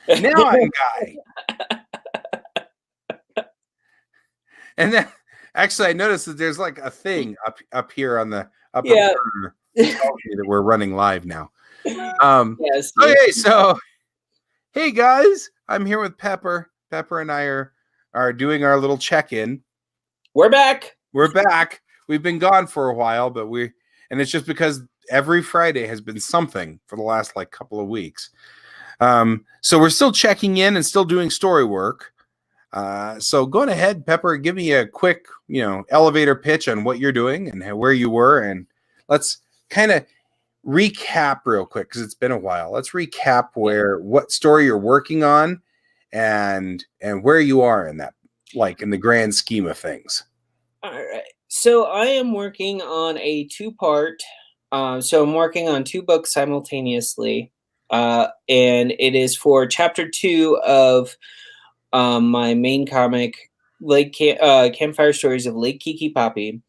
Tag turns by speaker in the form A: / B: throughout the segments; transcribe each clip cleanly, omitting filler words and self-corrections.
A: Now I'm Guy. And then, actually, I noticed that there's like a thing up here on the upper
B: Yeah.
A: corner telling me that we're running live now.
B: Yes.
A: Okay, so hey guys, I'm here with Pepper. Pepper and I are doing our little check-in.
B: We're back.
A: We're back. We've been gone for a while, but and it's just because every Friday has been something for the last like couple of weeks. So we're still checking in and still doing story work. So going ahead, Pepper, give me a quick, elevator pitch on what you're doing and where you were, and let's kind of recap real quick because it's been a while. Let's recap what story you're working on, and where you are in that, like in the grand scheme of things.
B: All right. So I am working on a 2-part. So I'm working on 2 books simultaneously, and it is for chapter 2 of my main comic, Campfire Stories of Lake Kiki Poppy.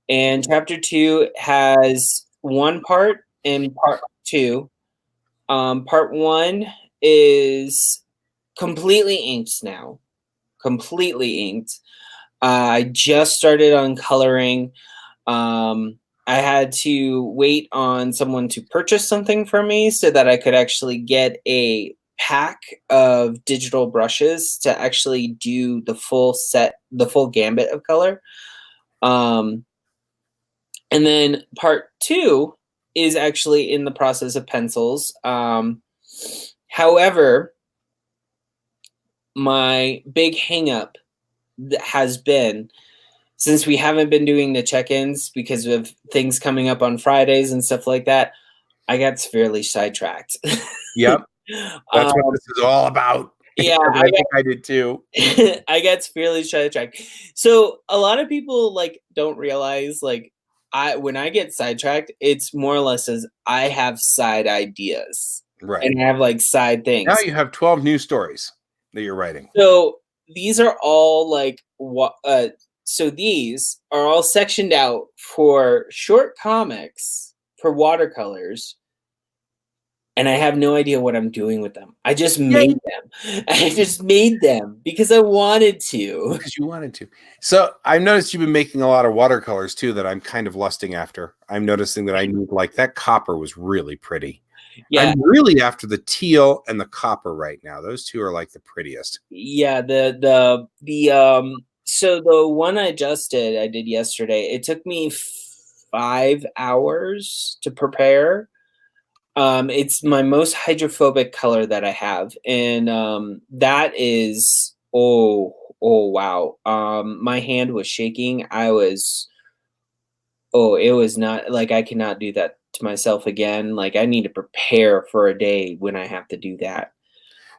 B: And chapter 2 has 1 part and part 2. Part 1 is completely inked now. Completely inked. I just started on coloring. I had to wait on someone to purchase something for me so that I could actually get a pack of digital brushes to actually do the full set, the full gambit of color. And then part 2 is actually in the process of pencils. However, my big hangup has been, since we haven't been doing the check-ins because of things coming up on Fridays and stuff like that, I got severely sidetracked.
A: Yep. That's what this is all about.
B: Yeah,
A: I think I did too.
B: I got severely sidetracked. So a lot of people don't realize when I get sidetracked, it's more or less as I have side ideas.
A: Right.
B: And I have side things.
A: Now you have 12 new stories that you're writing.
B: So these are all so these are all sectioned out for short comics for watercolors. And I have no idea what I'm doing with them. I just made them. I just made them because I wanted to.
A: Because you wanted to. So I've noticed you've been making a lot of watercolors too that I'm kind of lusting after. I'm noticing that I need, that copper was really pretty. Yeah. I'm really after the teal and the copper right now. Those two are the prettiest.
B: Yeah, so the one I did yesterday, it took me 5 hours to prepare. It's my most hydrophobic color that I have, and that is oh wow. My hand was shaking. It was not I cannot do that to myself again. I need to prepare for a day when I have to do that.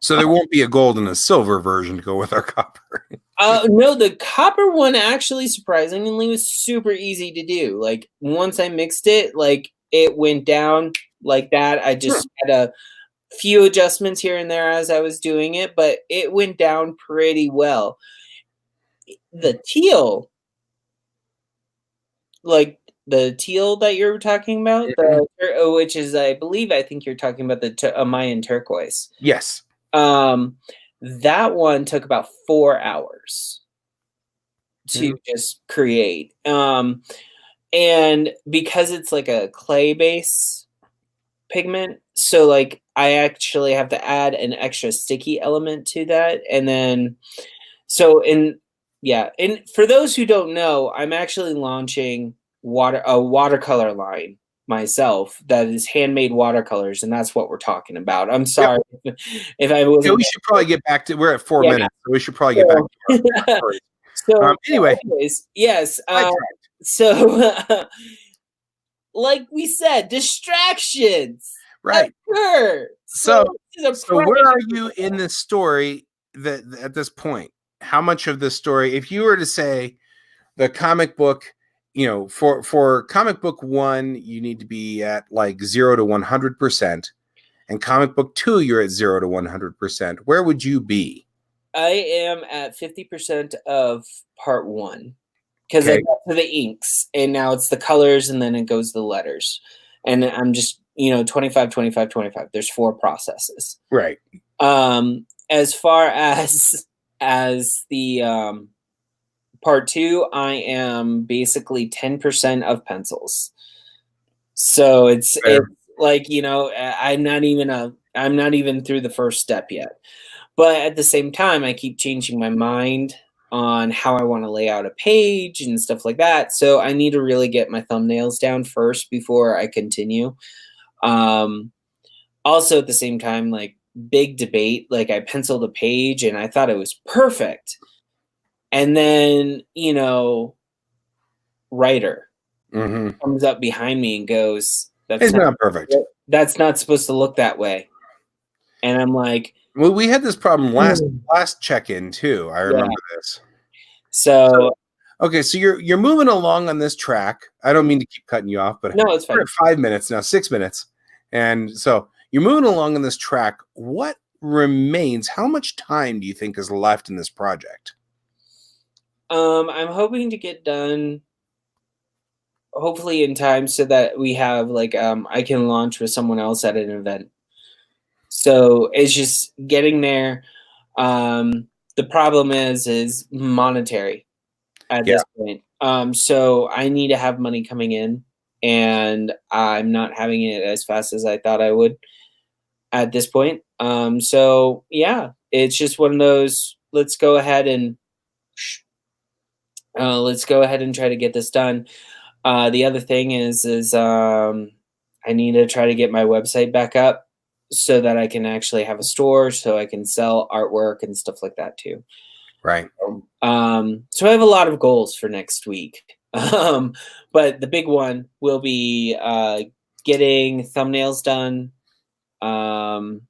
A: So there won't be a gold and a silver version to go with our copper.
B: No, the copper one actually surprisingly was super easy to do. Once I mixed it, it went down like that. I just had a few adjustments here and there as I was doing it, but it went down pretty well. The teal, the teal that you're talking about, which is, I think you're talking about the Mayan turquoise.
A: Yes.
B: That one took about 4 hours to just create. And because it's a clay base pigment, so I actually have to add an extra sticky element to that. And then, and for those who don't know, I'm actually launching a watercolor line myself that is handmade watercolors, and that's what we're talking about. I'm sorry if I wasn't.
A: We should probably get back to. We're at 4 minutes, so we should probably get back to our
B: So,
A: anyways,
B: yes. So, like we said, distractions.
A: Right. So where are you in this story that at this point? How much of this story, if you were to say the comic book, for comic book 1, you need to be at 0 to 100%, and comic book 2, you're at 0 to 100%. Where would you be?
B: I am at 50% of part 1 because I got to the inks, and now it's the colors, and then it goes to the letters, and I'm just 25, 25, 25. There's 4 processes.
A: Right.
B: As far as the part 2, I am basically 10% of pencils. So it's like, I'm not even through the first step yet. But at the same time, I keep changing my mind on how I want to lay out a page and stuff like that. So I need to really get my thumbnails down first before I continue. Also at the same time, like, big debate, like, I penciled a page and I thought it was perfect. And then, writer comes up behind me and goes,
A: It's not perfect.
B: That's not supposed to look that way. And I'm like,
A: well, we had this problem last check-in too. I remember this.
B: So
A: okay, so you're moving along on this track. I don't mean to keep cutting you off, but
B: no, it's fine.
A: We're at 5 minutes now, 6 minutes. And so you're moving along on this track. What remains? How much time do you think is left in this project?
B: I'm hoping to get done hopefully in time so that we have I can launch with someone else at an event. So it's just getting there. The problem is monetary at this point. So I need to have money coming in, and I'm not having it as fast as I thought I would at this point. So yeah, it's just one of those, let's go ahead and try to get this done. The other thing is I need to try to get my website back up so that I can actually have a store so I can sell artwork and stuff like that too.
A: Right.
B: So I have a lot of goals for next week. But the big one will be getting thumbnails done. Thumbnails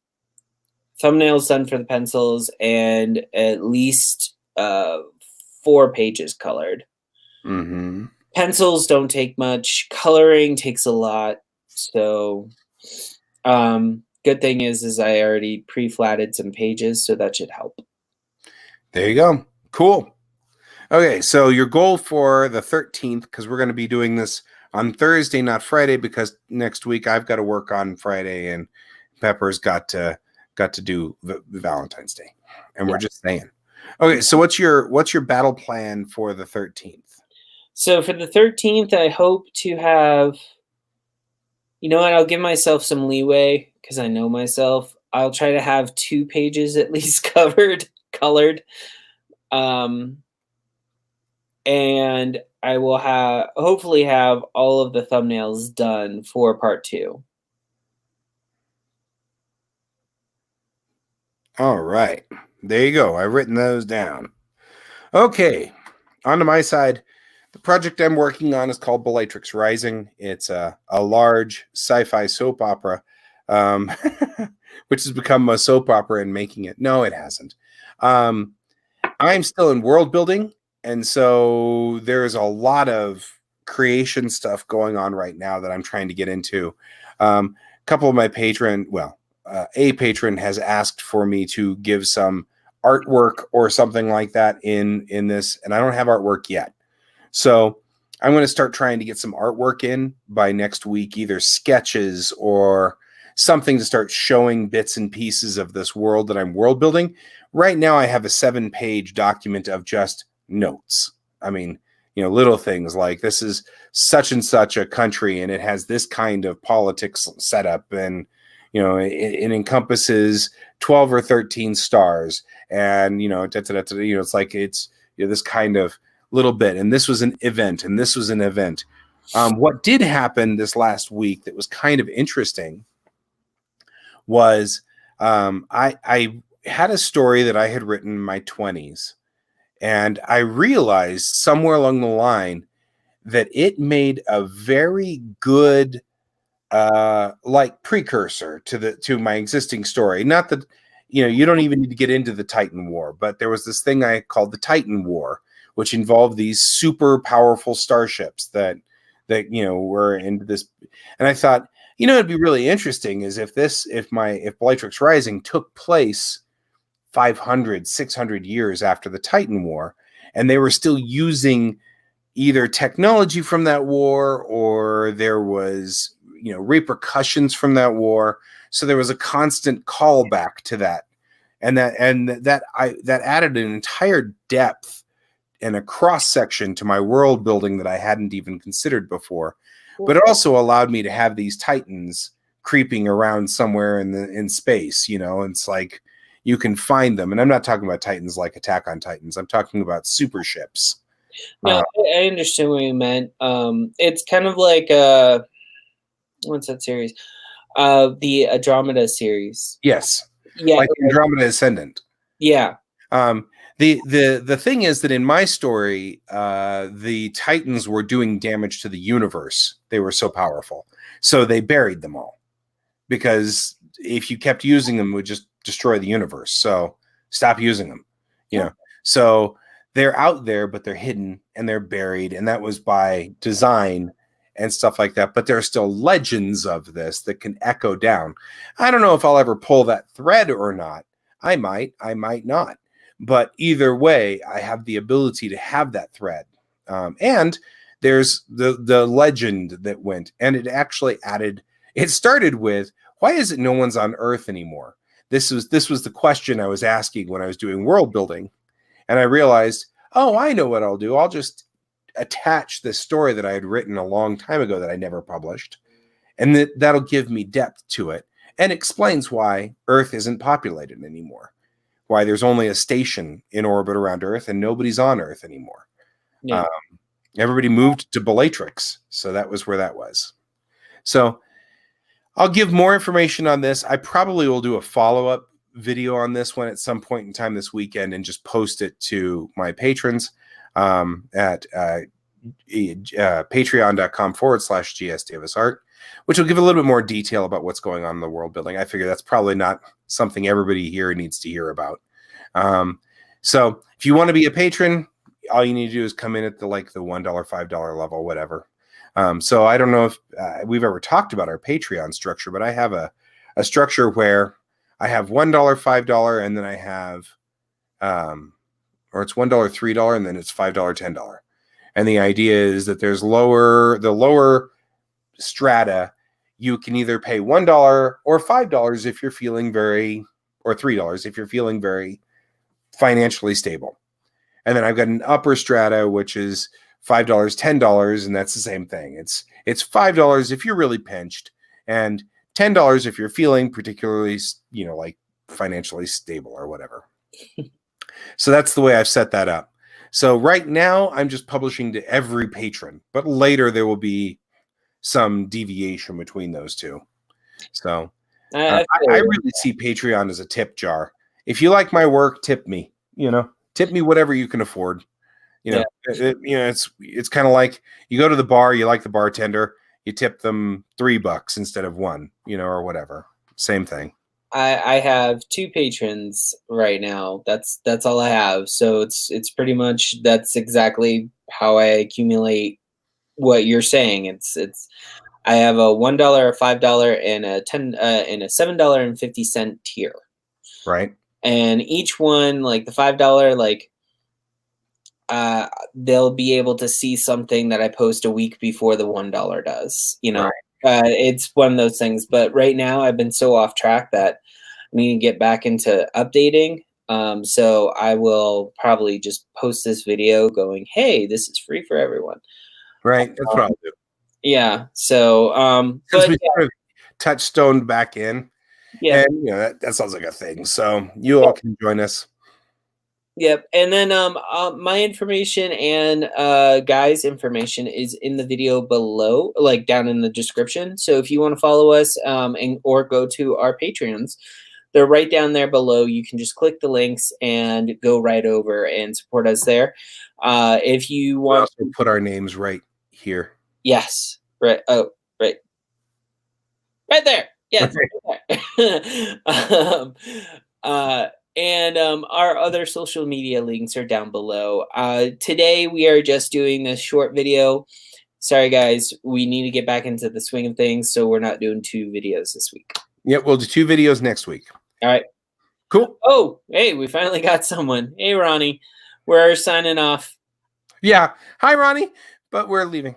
B: done for the pencils and at least 4 pages colored. Pencils don't take much. Coloring takes a lot. So good thing is I already pre-flatted some pages, so that should help.
A: There you go. Cool. Okay, so your goal for the 13th, because we're going to be doing this on Thursday, not Friday, because next week I've got to work on Friday and Pepper's got to do Valentine's Day, and we're just saying. Okay, so what's your battle plan for the 13th?
B: So for the 13th, I hope to have, and I'll give myself some leeway because I know myself. I'll try to have 2 pages at least colored. And I will hopefully have all of the thumbnails done for part 2.
A: All right. There you go. I've written those down. Okay. On to my side. The project I'm working on is called Bellatrix Rising. It's a large sci-fi soap opera, which has become a soap opera and making it. No, it hasn't. I'm still in world building, and so there's a lot of creation stuff going on right now that I'm trying to get into. A couple of my a patron has asked for me to give some artwork or something like that in this, and I don't have artwork yet. So I'm going to start trying to get some artwork in by next week, either sketches or something to start showing bits and pieces of this world that I'm world building. Right now, I have a 7-page document of just notes. I mean, little things like this is such and such a country, and it has this kind of politics setup, and it encompasses 12 or 13 stars, and it's like it's this kind of little bit, and this was an event, and this was an event. What did happen this last week that was kind of interesting was I had a story that I had written in my 20s, and I realized somewhere along the line that it made a very good precursor to my existing story. Not that you don't even need to get into the Titan War, but there was this thing I called the Titan War, which involved these super powerful starships that were into this. And I thought, it'd be really interesting is if Bellatrix Rising took place 500, 600 years after the Titan War, and they were still using either technology from that war, or there was repercussions from that war. So there was a constant callback to that and that added an entire depth and a cross section to my world building that I hadn't even considered before. But it also allowed me to have these Titans creeping around somewhere in space. It's like you can find them, and I'm not talking about Titans like Attack on Titans. I'm talking about super ships.
B: No, I understand what you meant. It's kind of like what's that series? The Andromeda series.
A: Yes,
B: Yeah,
A: like Andromeda Ascendant.
B: Yeah.
A: The thing is that in my story, the Titans were doing damage to the universe. They were so powerful, so they buried them all, because if you kept using them, it would just destroy the universe. So stop using them. So they're out there, but they're hidden and they're buried, and that was by design and stuff like that. But there are still legends of this that can echo down. I don't know if I'll ever pull that thread or not. I might not. But either way, I have the ability to have that thread. And there's the legend that went, and it actually added. It started with, why is it no one's on Earth anymore? This was the question I was asking when I was doing world building. And I realized, oh, I know what I'll do. I'll just attach this story that I had written a long time ago that I never published. And that'll give me depth to it and explains why Earth isn't populated anymore. Why there's only a station in orbit around Earth and nobody's on Earth anymore.
B: Yeah.
A: Everybody moved to Bellatrix. So that was where that was. So I'll give more information on this. I probably will do a follow-up video on this one at some point in time this weekend and just post it to my patrons at patreon.com/GSDavisArt, which will give a little bit more detail about what's going on in the world building. I figure that's probably not something everybody here needs to hear about. So if you want to be a patron, all you need to do is come in at the $1, $5 level, whatever. So I don't know if we've ever talked about our Patreon structure, but I have a structure where I have $1, $5, and then I have, or it's $1, $3, and then it's $5, $10. And the idea is that there's the lower strata. You can either pay $1 or $5 if you're feeling or $3 if you're feeling very financially stable. And then I've got an upper strata, which is $5, $10, and that's the same thing. It's $5 if you're really pinched, and $10 if you're feeling particularly, like financially stable or whatever. So that's the way I've set that up. So right now I'm just publishing to every patron, but later there will be some deviation between those two. So I really see Patreon as a tip jar. If you like my work, tip me. Tip me whatever you can afford. It's kind of like you go to the bar, you like the bartender, you tip them $3 instead of $1, or whatever. Same thing.
B: I have 2 patrons right now. That's all I have. So it's pretty much, that's exactly how I accumulate what you're saying. It's I have a $1, a $5, and a $10 and a $7.50 tier.
A: Right. And
B: each one, like the $5, they'll be able to see something that I post a week before the $1 does. Right. It's one of those things. But right now I've been so off track that I need to get back into updating. So I will probably just post this video going, hey, this is free for everyone.
A: Right. That's what I'll do.
B: Yeah. So,
A: since we sort of touchstoned back in,
B: yeah,
A: and that sounds like a thing. So you all can join us.
B: Yep. And then my information and Guy's information is in the video below, like down in the description. So if you want to follow us or go to our Patreons, they're right down there below. You can just click the links and go right over and support us there. If you want
A: to put our names right here.
B: Yes. Right. Oh, right. Right there. Yes. Right there. And our other social media links are down below. Today we are just doing this short video. Sorry, guys. We need to get back into the swing of things, so we're not doing 2 videos this week.
A: Yep, we'll do 2 videos next week.
B: All right.
A: Cool.
B: Oh, hey, we finally got someone. Hey, Ronnie. We're signing off.
A: Yeah. Hi, Ronnie. But we're leaving.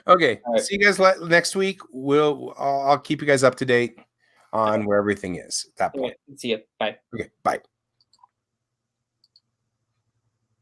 A: Okay. Right. See you guys next week. I'll keep you guys up to date. on where everything is at that
B: All
A: point.
B: right. See you. Bye.
A: Okay, bye.